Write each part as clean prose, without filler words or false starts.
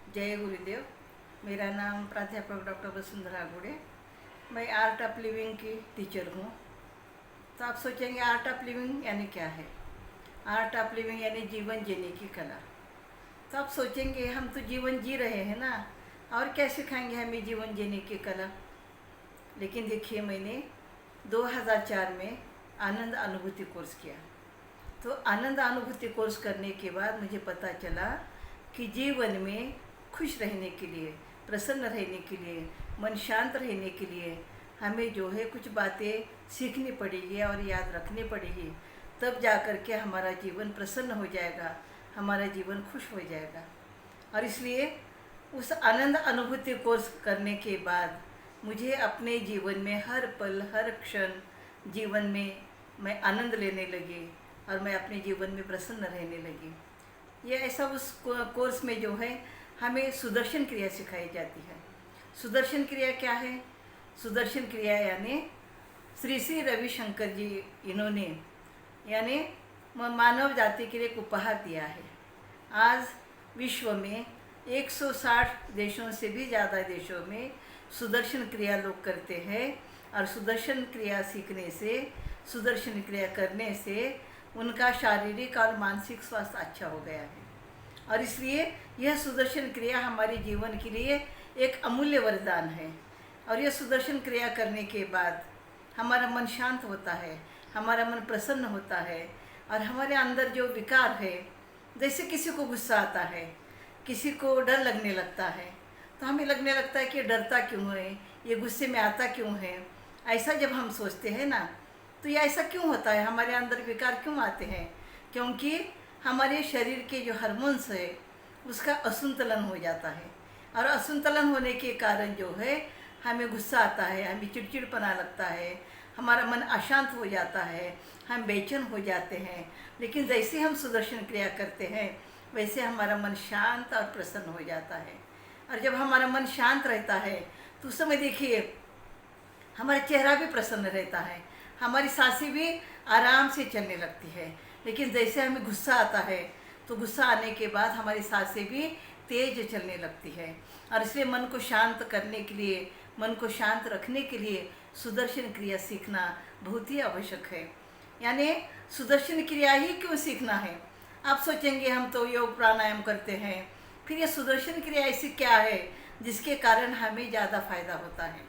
जय गुरुदेव। मेरा नाम प्राध्यापक डॉक्टर वसुंधरा गुड़े। मैं आर्ट ऑफ लिविंग की टीचर हूँ। तो आप सोचेंगे आर्ट ऑफ लिविंग यानी क्या है। आर्ट ऑफ लिविंग यानी जीवन जीने की कला। तो आप सोचेंगे हम तो जीवन जी रहे हैं ना, और क्या सिखाएंगे हमें जीवन जीने की कला। लेकिन देखिए, मैंने 2004 में आनंद अनुभूति कोर्स किया। तो आनंद अनुभूति कोर्स करने के बाद मुझे पता चला कि जीवन में खुश रहने के लिए, प्रसन्न रहने के लिए, मन शांत रहने के लिए हमें जो है कुछ बातें सीखनी पड़ेगी और याद रखनी पड़ेगी। तब जा कर के हमारा जीवन प्रसन्न हो जाएगा, हमारा जीवन खुश हो जाएगा। और इसलिए उस आनंद अनुभूति कोर्स करने के बाद मुझे अपने जीवन में हर पल हर क्षण जीवन में मैं आनंद लेने लगी और मैं अपने जीवन में प्रसन्न रहने लगी। ये ऐसा उस कोर्स में जो है हमें सुदर्शन क्रिया सिखाई जाती है। सुदर्शन क्रिया क्या है? सुदर्शन क्रिया यानी श्री श्री रविशंकर जी इन्होंने यानी मानव जाति के लिए एक उपहार दिया है। आज विश्व में 160 देशों से भी ज़्यादा देशों में सुदर्शन क्रिया लोग करते हैं। और सुदर्शन क्रिया सीखने से, सुदर्शन क्रिया करने से उनका शारीरिक और मानसिक स्वास्थ्य अच्छा हो गया है। और इसलिए यह सुदर्शन क्रिया हमारे जीवन के लिए एक अमूल्य वरदान है। और यह सुदर्शन क्रिया करने के बाद हमारा मन शांत होता है, हमारा मन प्रसन्न होता है। और हमारे अंदर जो विकार है, जैसे किसी को गुस्सा आता है, किसी को डर लगने लगता है, तो हमें लगने लगता है कि डरता क्यों है, ये गुस्से में आता क्यों है। ऐसा जब हम सोचते हैं ना, तो ये ऐसा क्यों होता है, हमारे अंदर विकार क्यों आते हैं? क्योंकि हमारे शरीर के जो हार्मोन्स है उसका असंतुलन हो जाता है। और असंतुलन होने के कारण जो है हमें गुस्सा आता है, हमें चिड़चिड़पना लगता है, हमारा मन अशांत हो जाता है, हम बेचैन हो जाते हैं। लेकिन जैसे हम सुदर्शन क्रिया करते हैं वैसे हमारा मन शांत और प्रसन्न हो जाता है। और जब हमारा मन शांत रहता है तो उस समय देखिए हमारा चेहरा भी प्रसन्न रहता है, हमारी सांसें भी आराम से चलने लगती है। लेकिन जैसे हमें गुस्सा आता है तो गुस्सा आने के बाद हमारी सांसें भी तेज चलने लगती है। और इसलिए मन को शांत करने के लिए, मन को शांत रखने के लिए सुदर्शन क्रिया सीखना बहुत ही आवश्यक है। यानी सुदर्शन क्रिया ही क्यों सीखना है? आप सोचेंगे हम तो योग प्राणायाम करते हैं, फिर ये सुदर्शन क्रिया ऐसी क्या है जिसके कारण हमें ज़्यादा फायदा होता है?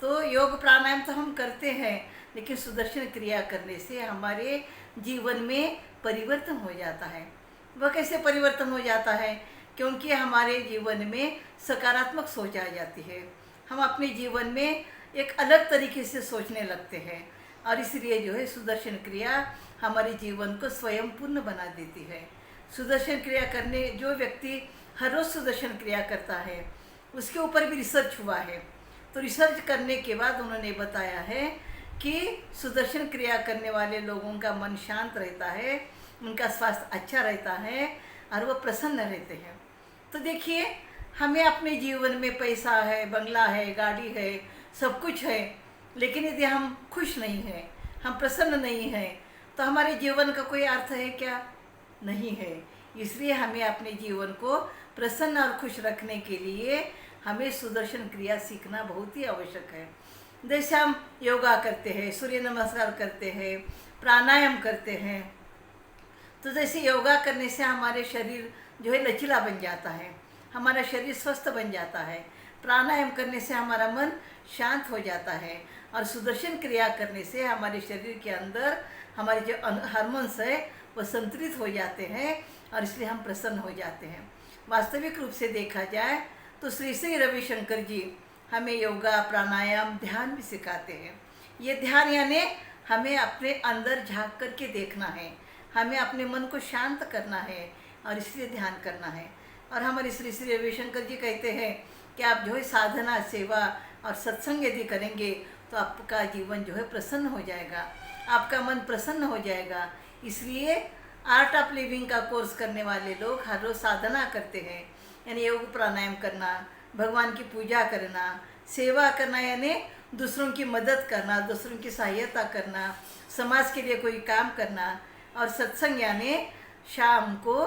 तो योग प्राणायाम तो हम करते हैं, लेकिन सुदर्शन क्रिया करने से हमारे जीवन में परिवर्तन हो जाता है। वह कैसे परिवर्तन हो जाता है? क्योंकि हमारे जीवन में सकारात्मक सोच आ जाती है, हम अपने जीवन में एक अलग तरीके से सोचने लगते हैं। और इसलिए जो है सुदर्शन क्रिया हमारे जीवन को स्वयं पूर्ण बना देती है। सुदर्शन क्रिया करने जो व्यक्ति हर रोज़ सुदर्शन क्रिया करता है उसके ऊपर भी रिसर्च हुआ है। तो रिसर्च करने के बाद उन्होंने बताया है कि सुदर्शन क्रिया करने वाले लोगों का मन शांत रहता है, उनका स्वास्थ्य अच्छा रहता है और वो प्रसन्न रहते हैं। तो देखिए, हमें अपने जीवन में पैसा है, बंगला है, गाड़ी है, सब कुछ है, लेकिन यदि हम खुश नहीं हैं, हम प्रसन्न नहीं हैं, तो हमारे जीवन का कोई अर्थ है क्या? नहीं है। इसलिए हमें अपने जीवन को प्रसन्न और खुश रखने के लिए हमें सुदर्शन क्रिया सीखना बहुत ही आवश्यक है। जैसे हम योगा करते हैं, सूर्य नमस्कार करते हैं, प्राणायाम करते हैं, तो जैसे योगा करने से हमारे शरीर जो है लचीला बन जाता है, हमारा शरीर स्वस्थ बन जाता है। प्राणायाम करने से हमारा मन शांत हो जाता है। और सुदर्शन क्रिया करने से हमारे शरीर के अंदर हमारे जो हार्मोन्स है वो संतुलित हो जाते हैं और इसलिए हम प्रसन्न हो जाते हैं। वास्तविक रूप से देखा जाए तो श्री श्री रविशंकर जी हमें योगा, प्राणायाम, ध्यान भी सिखाते हैं। ये ध्यान यानी हमें अपने अंदर झांक करके देखना है, हमें अपने मन को शांत करना है और इसलिए ध्यान करना है। और हमारे श्री श्री रविशंकर जी कहते हैं कि आप जो है साधना, सेवा और सत्संग यदि करेंगे तो आपका जीवन जो है प्रसन्न हो जाएगा, आपका मन प्रसन्न हो जाएगा। इसलिए आर्ट ऑफ लिविंग का कोर्स करने वाले लोग हर रोज़ साधना करते हैं, यानी योग प्राणायाम करना, भगवान की पूजा करना, सेवा करना यानी दूसरों की मदद करना, दूसरों की सहायता करना, समाज के लिए कोई काम करना। और सत्संग यानी शाम को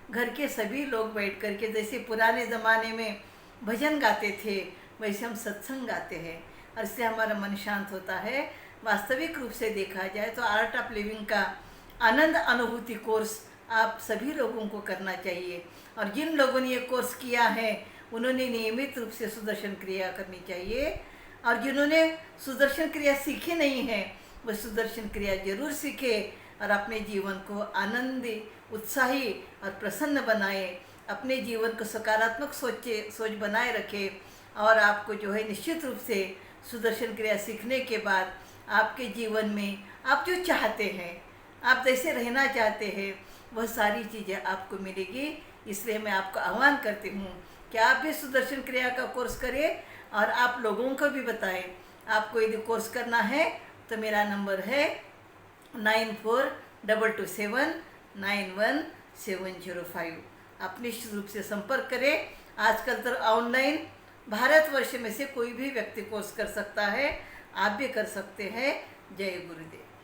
घर के सभी लोग बैठ कर के, जैसे पुराने ज़माने में भजन गाते थे वैसे हम सत्संग गाते हैं, और इससे हमारा मन शांत होता है। वास्तविक रूप से देखा जाए तो आर्ट ऑफ लिविंग का आनंद अनुभूति कोर्स आप सभी लोगों को करना चाहिए, और जिन लोगों ने ये कोर्स किया है उन्होंने नियमित रूप से सुदर्शन क्रिया करनी चाहिए, और जिन्होंने सुदर्शन क्रिया सीखी नहीं है वह सुदर्शन क्रिया जरूर सीखे और अपने जीवन को आनंदी, उत्साही और प्रसन्न बनाए, अपने जीवन को सकारात्मक सोच बनाए रखे। और आपको जो है निश्चित रूप से सुदर्शन क्रिया सीखने के बाद आपके जीवन में आप जो चाहते हैं, आप जैसे रहना चाहते हैं, वह सारी चीज़ें आपको मिलेगी। इसलिए मैं आपको आह्वान करती हूँ कि आप भी सुदर्शन क्रिया का कोर्स करें और आप लोगों को भी बताएं। आपको यदि कोर्स करना है तो मेरा नंबर है 9422791705। आप निश्चित रूप से संपर्क करें। आजकल तो ऑनलाइन भारतवर्ष में से कोई भी व्यक्ति कोर्स कर सकता है, आप भी कर सकते हैं। जय गुरुदेव।